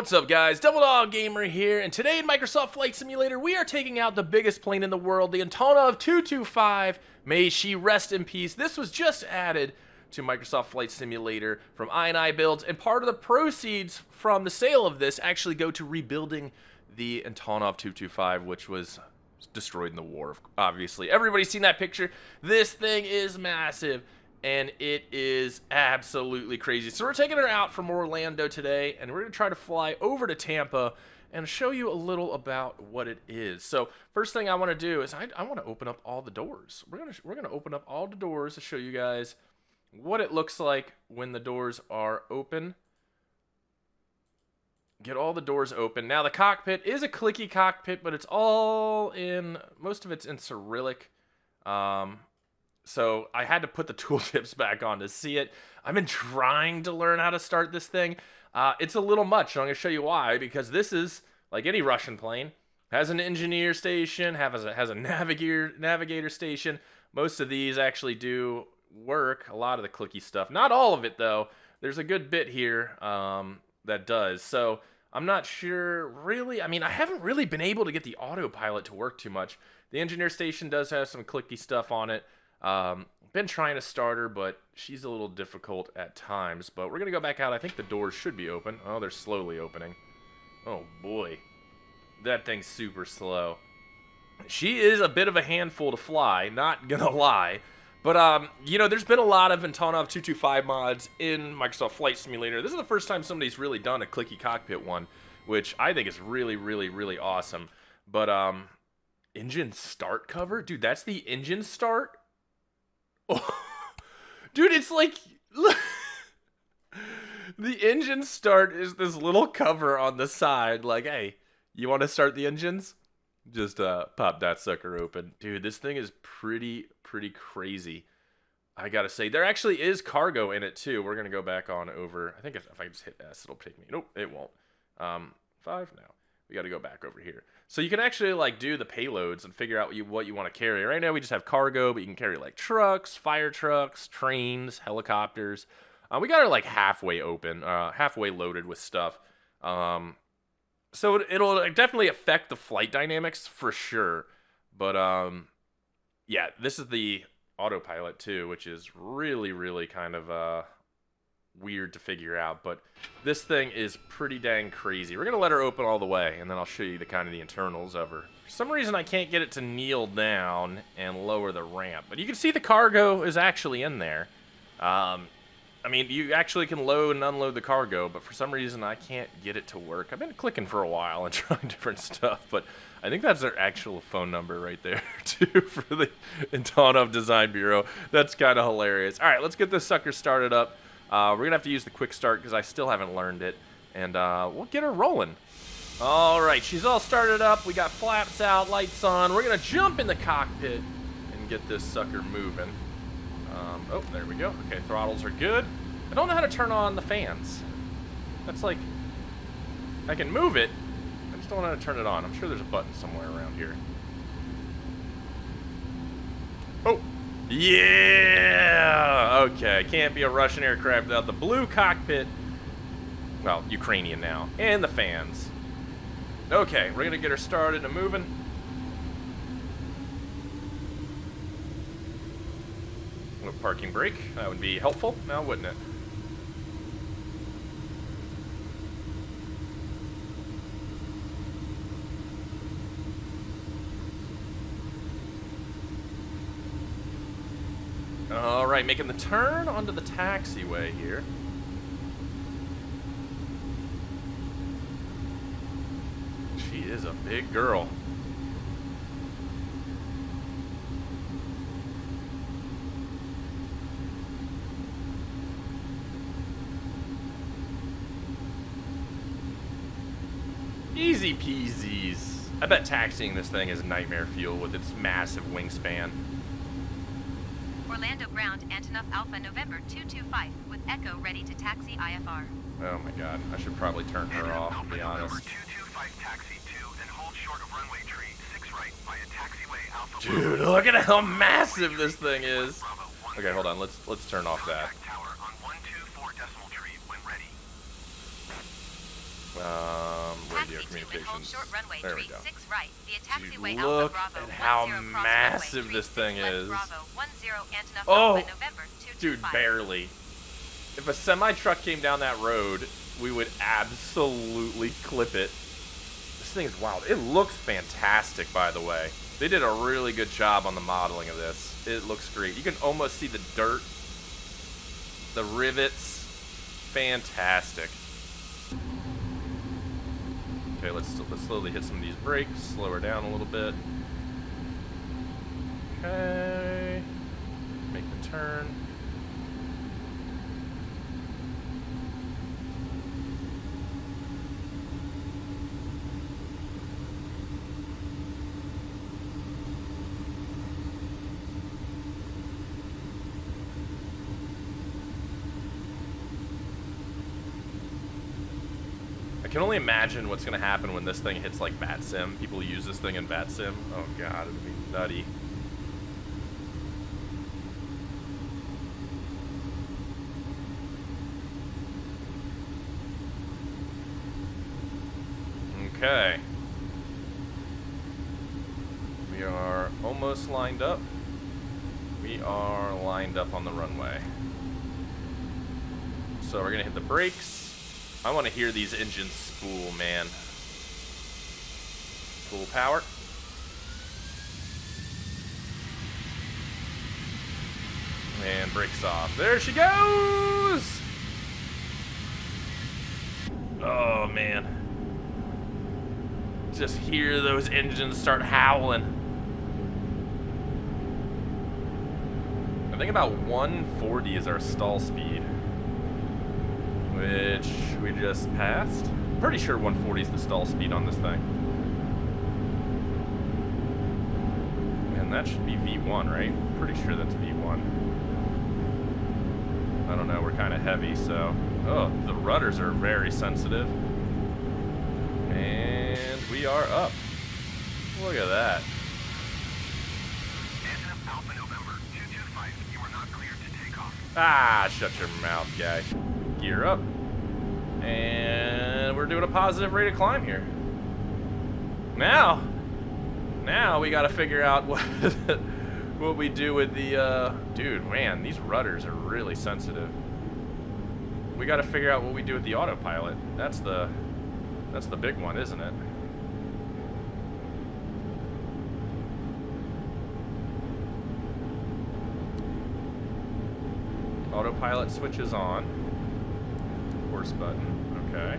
What's up, guys? TheDevildogGamer here, and today in Microsoft Flight Simulator, we are taking out the biggest plane in the world, the Antonov 225. May she rest in peace. This was just added to Microsoft Flight Simulator from I&I Builds, and part of the proceeds from the sale of this actually go to rebuilding the Antonov 225, which was destroyed in the war, obviously. Everybody's seen that picture. This thing is massive, and it is absolutely crazy. So we're taking her out from Orlando today, and we're going to try to fly over to Tampa and show you a little about what it is. So first thing I want to do is I want to open up all the doors. We're going to open up all the doors to show you guys what it looks like when the doors are open. Get all the doors open. Now the cockpit is a clicky cockpit, but it's all in, most of it's in Cyrillic. So I had to put the tooltips back on to see it. I've been trying to learn how to start this thing. It's a little much, and I'm going to show you why. Because this is, like any Russian plane, has an engineer station, has a navigator station. Most of these actually do work, a lot of the clicky stuff. Not all of it, though. There's a good bit here that does. So I'm not sure, really. I mean, I haven't really been able to get the autopilot to work too much. The engineer station does have some clicky stuff on it. Been trying to start her, but she's a little difficult at times. But we're going to go back out. I think the doors should be open. Oh, they're slowly opening. Oh, boy. That thing's super slow. She is a bit of a handful to fly, not going to lie. But, you know, there's been a lot of Antonov 225 mods in Microsoft Flight Simulator. This is the first time somebody's really done a clicky cockpit one, which I think is really, really, really awesome. But, engine start cover? Dude, that's the engine start? Oh, dude, it's like the engine start is this little cover on the side. Like, hey, you want to start the engines? Just pop that sucker open. Dude, this thing is pretty crazy. I gotta say, there actually is cargo in it too. We're gonna go back on over. I think if I just hit S, it'll take me. Nope, it won't. 5 now. We got to go back over here. So you can actually like do the payloads and figure out what you want to carry. Right now we just have cargo, but you can carry like trucks, fire trucks, trains, helicopters. We got her like halfway open, halfway loaded with stuff. So it'll definitely affect the flight dynamics for sure. But yeah, this is the autopilot too, which is really kind of weird to figure out, but this thing is pretty dang crazy. We're gonna let her open all the way, and then I'll show you the kind of the internals of her. For some reason I can't get it to kneel down and lower the ramp, but you can see the cargo is actually in there. I mean, you actually can load and unload the cargo, but for some reason I can't get it to work. I've been clicking for a while and trying different stuff, but I think that's their actual phone number right there too for the Antonov Design Bureau. That's kind of hilarious. All right, let's get this sucker started up. We're going to have to use the quick start because I still haven't learned it. And we'll get her rolling. All right, she's all started up. We got flaps out, lights on. We're going to jump in the cockpit and get this sucker moving. Oh, there we go. Okay, throttles are good. I don't know how to turn on the fans. That's like, I can move it. I just don't know how to turn it on. I'm sure there's a button somewhere around here. Oh. Yeah! Okay, can't be a Russian aircraft without the blue cockpit. Well, Ukrainian now. And the fans. Okay, we're gonna get her started and moving. A parking brake, that would be helpful now, wouldn't it? All right, making the turn onto the taxiway here. She is a big girl. Easy peasies. I bet taxiing this thing is nightmare fuel with its massive wingspan. Orlando ground, Antonov Alpha November 225 with Echo ready to taxi IFR. Oh my god, I should probably turn her off, to be honest. 225 taxi 2 and hold short of runway tree 6 right via taxiway Alpha. Dude, look at how massive this thing is. Okay, hold on, let's turn off that. Radio Taxi 2 and hold communications. short runway There we tree go. 6 right via taxiway Dude, Alpha look Bravo at how 10 cross massive runway this tree thing 6 left is. Bravo 10 Antonov Oh, Alpha November 225. dude, barely. If a semi-truck came down that road, we would absolutely clip it. This thing is wild. It looks fantastic, by the way. They did a really good job on the modeling of this. It looks great. You can almost see the dirt, the rivets. Fantastic. Okay, let's slowly hit some of these brakes. Slow her down a little bit. Okay. Make the turn. I can only imagine what's going to happen when this thing hits like VATSIM. People use this thing in VATSIM. Oh god, it would be nutty. Okay. We are almost lined up. We are lined up on the runway. So we're going to hit the brakes. I want to hear these engines spool, man. Full power. And brakes off. There she goes! Oh, man. Just hear those engines start howling. I think about 140 is our stall speed, which we just passed. Pretty sure 140 is the stall speed on this thing. And that should be V1, right? Pretty sure that's V1. I don't know, we're kind of heavy, so... Oh, the rudders are very sensitive. And we are up. Look at that. Antonov Alpha November 225, you are not cleared to take off. Ah, shut your mouth, guy. Gear up. And we're doing a positive rate of climb here. Now we got to figure out what we do with the dude, man, these rudders are really sensitive. We got to figure out what we do with the autopilot. That's the big one, isn't it? Autopilot switches on. Horse button. Okay.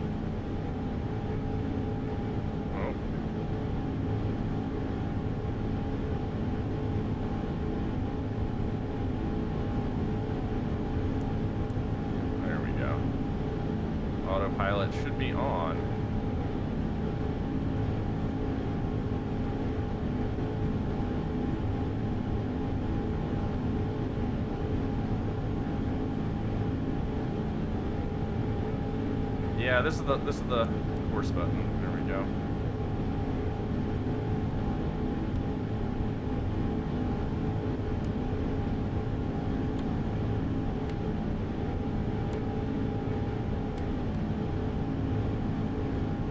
Oh. There we go. Autopilot should be on. Yeah, this is the horse button. There we go.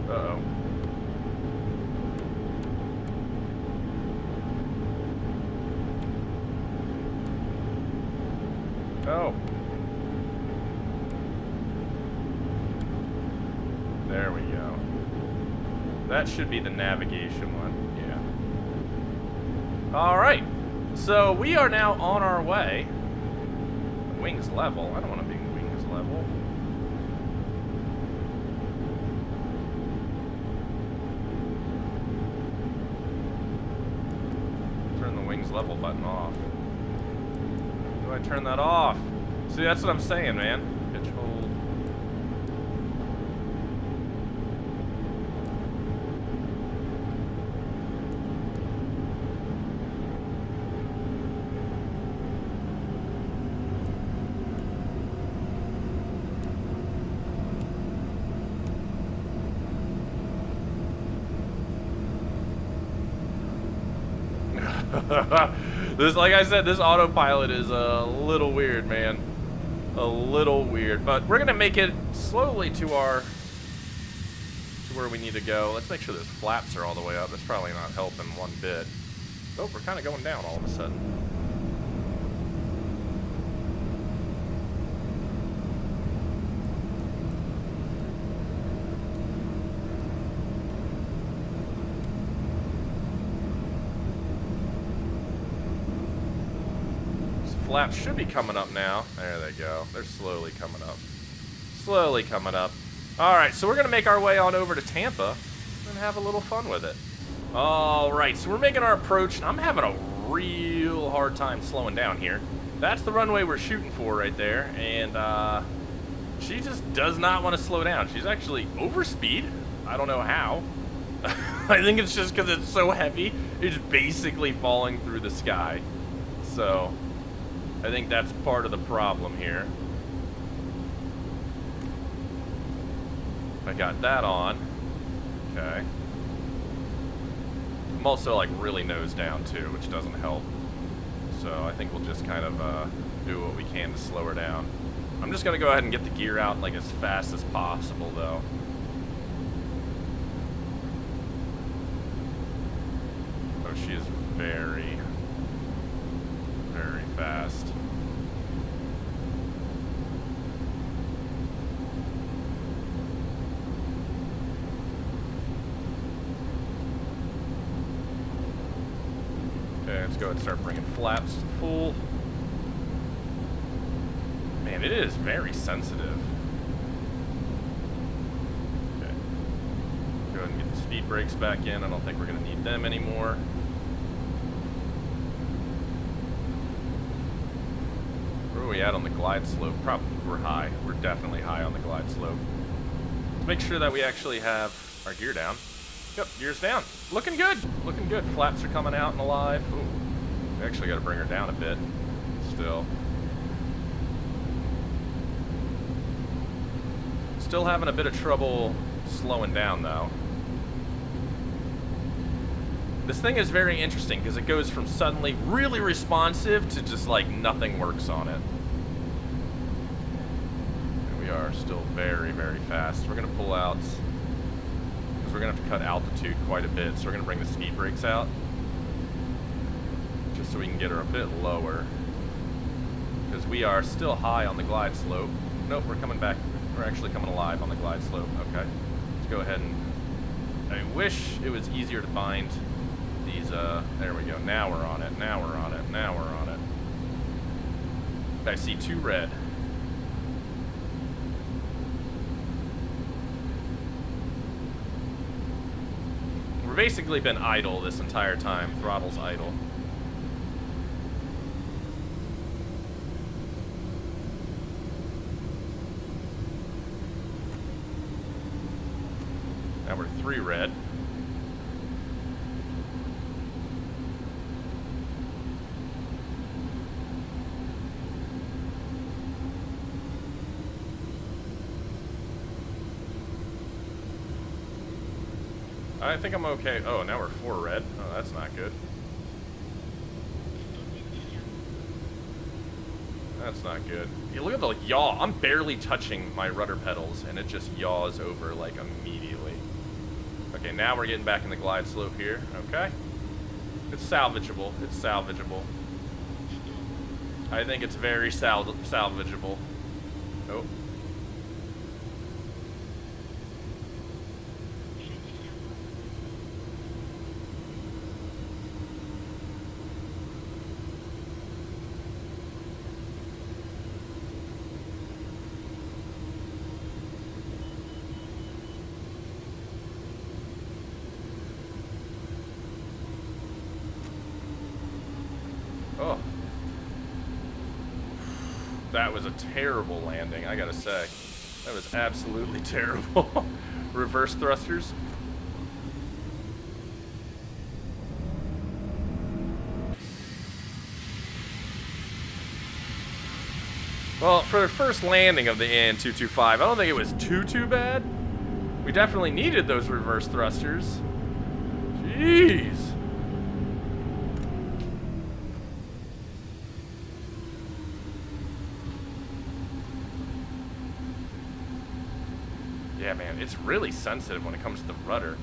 Uh-oh. Oh. There we go. That should be the navigation one. Yeah. Alright. So we are now on our way. Wings level. I don't want to be wings level. Turn the wings level button off. How do I turn that off? See, that's what I'm saying, man. Pitch hold. This, like I said, this autopilot is a little weird, man. A little weird, but we're gonna make it slowly to our to where we need to go. Let's make sure those flaps are all the way up. That's probably not helping one bit. Oh, we're kind of going down all of a sudden. These flaps should be coming up now. There they go. They're slowly coming up. Slowly coming up. Alright, so we're going to make our way on over to Tampa and have a little fun with it. Alright, so we're making our approach, and I'm having a real hard time slowing down here. That's the runway we're shooting for right there, and she just does not want to slow down. She's actually over speed. I don't know how. I think it's just because it's so heavy, it's basically falling through the sky. So, I think that's part of the problem here. I got that on. Okay. I'm also like really nose down too, which doesn't help. So I think we'll just kind of do what we can to slow her down. I'm just gonna go ahead and get the gear out like as fast as possible though. Oh, she is very, very fast. Okay, let's go ahead and start bringing flaps to full. Man, it is very sensitive. Okay. Go ahead and get the speed brakes back in. I don't think we're going to need them anymore. Where are we at on the glide slope? Probably we're high. We're definitely high on the glide slope. Let's make sure that we actually have our gear down. Yep, gear's down. Looking good. Looking good. Flaps are coming out and alive. Ooh. We actually got to bring her down a bit. Still. Still having a bit of trouble slowing down, though. This thing is very interesting because it goes from suddenly really responsive to just like nothing works on it. And we are still very, very fast. We're going to pull out... we're going to have to cut altitude quite a bit, so we're going to bring the speed brakes out just so we can get her a bit lower because we are still high on the glide slope. Nope, we're coming back. We're actually coming alive on the glide slope. Okay, let's go ahead and... I wish it was easier to bind these, there we go. Now we're on it. Now we're on it. Now we're on it. I see 2 red. We've basically been idle this entire time. Throttle's idle. Now we're 3 red. I think I'm okay. Oh, now we're 4 red. Oh, that's not good. That's not good. You look at the yaw. I'm barely touching my rudder pedals, and it just yaws over, like, immediately. Okay, now we're getting back in the glide slope here. Okay. It's salvageable. It's salvageable. I think it's very salvageable. Oh. Oh. That was a terrible landing, I gotta say. That was absolutely terrible. Reverse thrusters. Well, for the first landing of the AN225, I don't think it was too bad. We definitely needed those reverse thrusters. Jeez. Yeah, man, it's really sensitive when it comes to the rudder.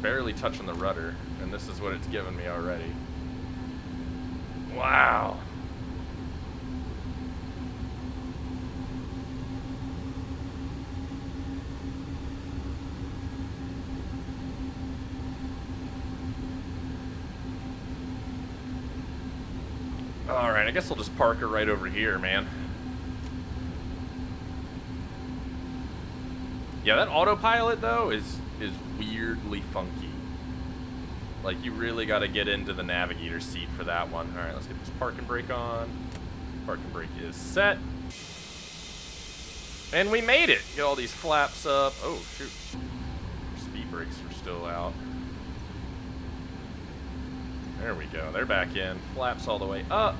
Barely touching the rudder, and this is what it's given me already. Wow. Alright, I guess I'll just park it right over here, man. Yeah, that autopilot, though, is weirdly funky. Like, you really got to get into the navigator seat for that one. Alright, let's get this parking brake on. Parking brake is set. And we made it! Get all these flaps up. Oh, shoot. Speed brakes are still out. There we go. They're back in. Flaps all the way up.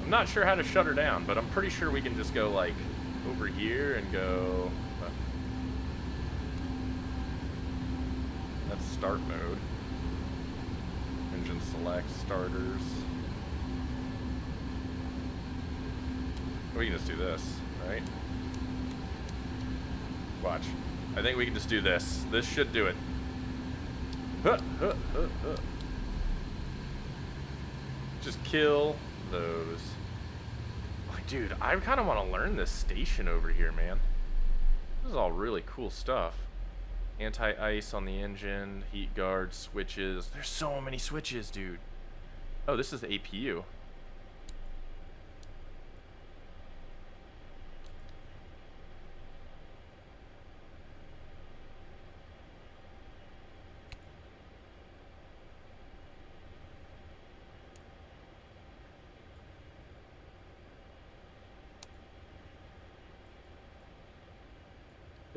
I'm not sure how to shut her down, but I'm pretty sure we can just go, like, over here and go... That's start mode. Engine select, starters. We can just do this, right? Watch. I think we can just do this. This should do it. Just kill those. Like, dude, I kind of want to learn this station over here, man. This is all really cool stuff. Anti-ice on the engine, heat guard, switches. There's so many switches, dude. Oh, this is the APU.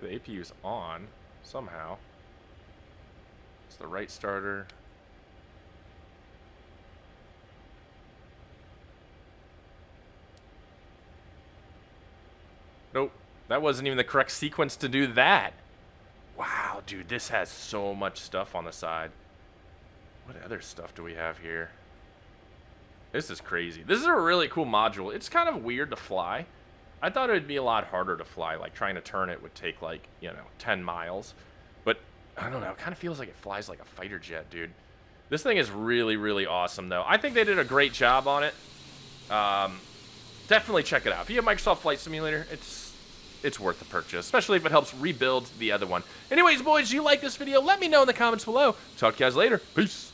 The APU's on somehow. It's the right starter. Nope. That wasn't even the correct sequence to do that. Wow, dude, this has so much stuff on the side. What other stuff do we have here? This is crazy. This is a really cool module. It's kind of weird to fly. I thought it would be a lot harder to fly. Like, trying to turn it would take, like, you know, 10 miles. But, I don't know. It kind of feels like it flies like a fighter jet, dude. This thing is really, really awesome, though. I think they did a great job on it. Definitely check it out. If you have Microsoft Flight Simulator, it's worth the purchase, especially if it helps rebuild the other one. Anyways, boys, you like this video? Let me know in the comments below. Talk to you guys later. Peace.